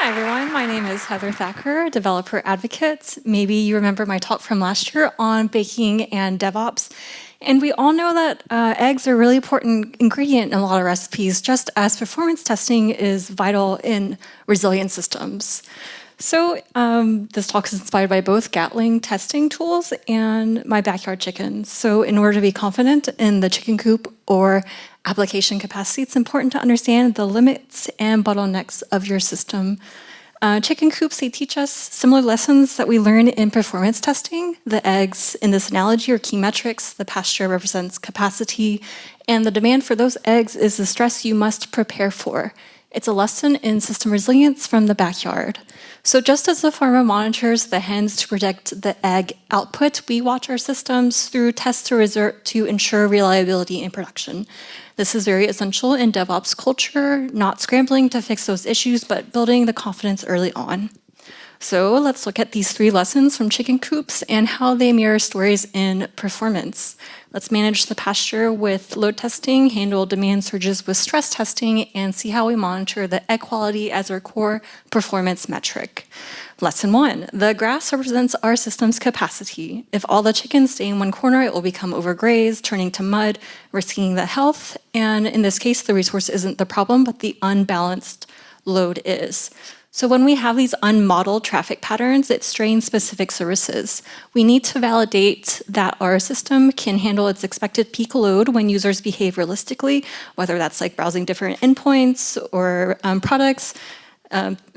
Hi, everyone. My name is Heather Thacker, developer advocate. Maybe you remember my talk from last year on baking and DevOps. And we all know that eggs are a really important ingredient in a lot of recipes, just as performance testing is vital in resilient systems. So this talk is inspired by both Gatling testing tools and my backyard chickens. So in order to be confident in the chicken coop or application capacity, it's important to understand the limits and bottlenecks of your system. Chicken coops, they teach us similar lessons that we learn in performance testing. The eggs in this analogy are key metrics. The pasture represents capacity, and the demand for those eggs is the stress you must prepare for. It's a lesson in system resilience from the backyard. So just as the farmer monitors the hens to predict the egg output, we watch our systems through test to ensure reliability in production. This is very essential in DevOps culture, not scrambling to fix those issues, but building the confidence early on. So let's look at these 3 lessons from chicken coops and how they mirror stories in performance. Let's manage the pasture with load testing, handle demand surges with stress testing, and see how we monitor the egg quality as our core performance metric. Lesson 1, the grass represents our system's capacity. If all the chickens stay in one corner, it will become overgrazed, turning to mud, risking the health. And in this case, the resource isn't the problem, but the unbalanced load is. So when we have these unmodeled traffic patterns, it strains specific services. We need to validate that our system can handle its expected peak load when users behave realistically, whether that's like browsing different endpoints or products,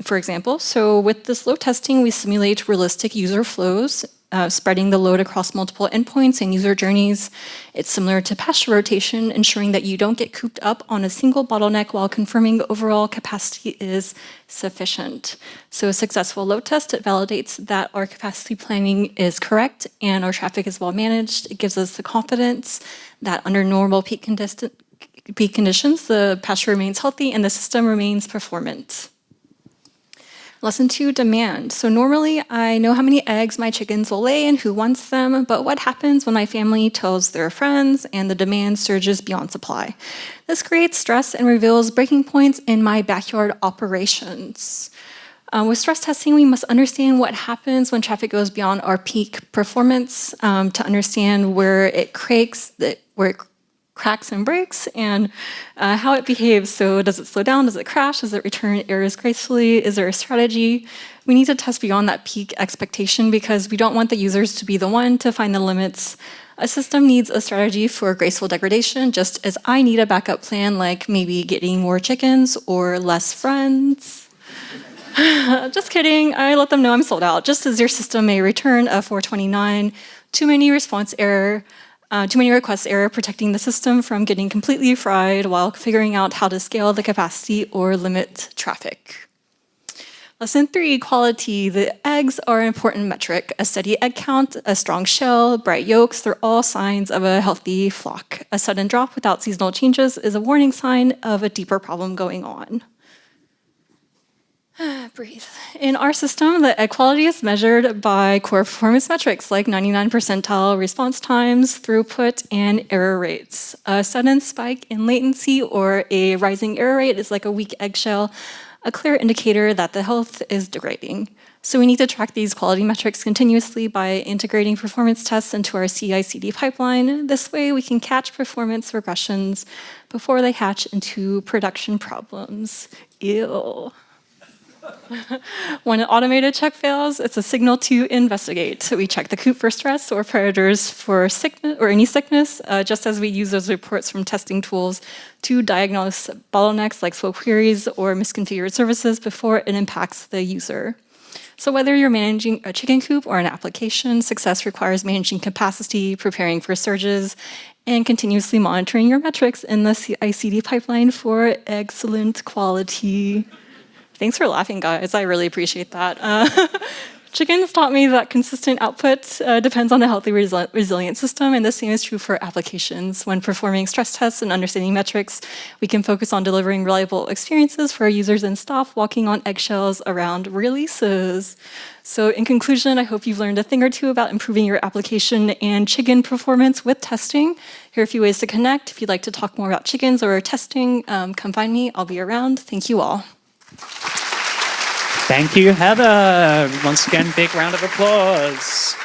for example. So with this load testing, we simulate realistic user flows, spreading the load across multiple endpoints and user journeys. It's similar to pasture rotation, ensuring that you don't get cooped up on a single bottleneck while confirming the overall capacity is sufficient. So a successful load test, it validates that our capacity planning is correct and our traffic is well managed. It gives us the confidence that under normal peak conditions, the pasture remains healthy and the system remains performant. Lesson 2, demand. So normally I know how many eggs my chickens will lay and who wants them, but what happens when my family tells their friends and the demand surges beyond supply? This creates stress and reveals breaking points in my backyard operations. With stress testing, we must understand what happens when traffic goes beyond our peak performance to understand where it cracks and breaks, and how it behaves. So does it slow down? Does it crash? Does it return errors gracefully? Is there a strategy? We need to test beyond that peak expectation because we don't want the users to be the one to find the limits. A system needs a strategy for graceful degradation, just as I need a backup plan, like maybe getting more chickens or less friends. Just kidding. I let them know I'm sold out, just as your system may return a 429, too many request error, protecting the system from getting completely fried while figuring out how to scale the capacity or limit traffic. Lesson 3, quality. The eggs are an important metric. A steady egg count, a strong shell, bright yolks, they're all signs of a healthy flock. A sudden drop without seasonal changes is a warning sign of a deeper problem going on. Breathe. In our system, the egg quality is measured by core performance metrics like 99th percentile response times, throughput, and error rates. A sudden spike in latency or a rising error rate is like a weak eggshell, a clear indicator that the health is degrading. So we need to track these quality metrics continuously by integrating performance tests into our CI/CD pipeline. This way we can catch performance regressions before they hatch into production problems. Ew. When an automated check fails, it's a signal to investigate. We check the coop for stress or predators for sickness or any sickness, just as we use those reports from testing tools to diagnose bottlenecks like slow queries or misconfigured services before it impacts the user. So whether you're managing a chicken coop or an application, success requires managing capacity, preparing for surges, and continuously monitoring your metrics in the CI/CD pipeline for excellent quality. Thanks for laughing, guys. I really appreciate that. Chickens taught me that consistent output depends on a healthy, resilient system, and the same is true for applications. When performing stress tests and understanding metrics, we can focus on delivering reliable experiences for our users and stop walking on eggshells around releases. So in conclusion, I hope you've learned a thing or two about improving your application and chicken performance with testing. Here are a few ways to connect. If you'd like to talk more about chickens or testing, come find me. I'll be around. Thank you all. Thank you, Heather. Once again, big round of applause.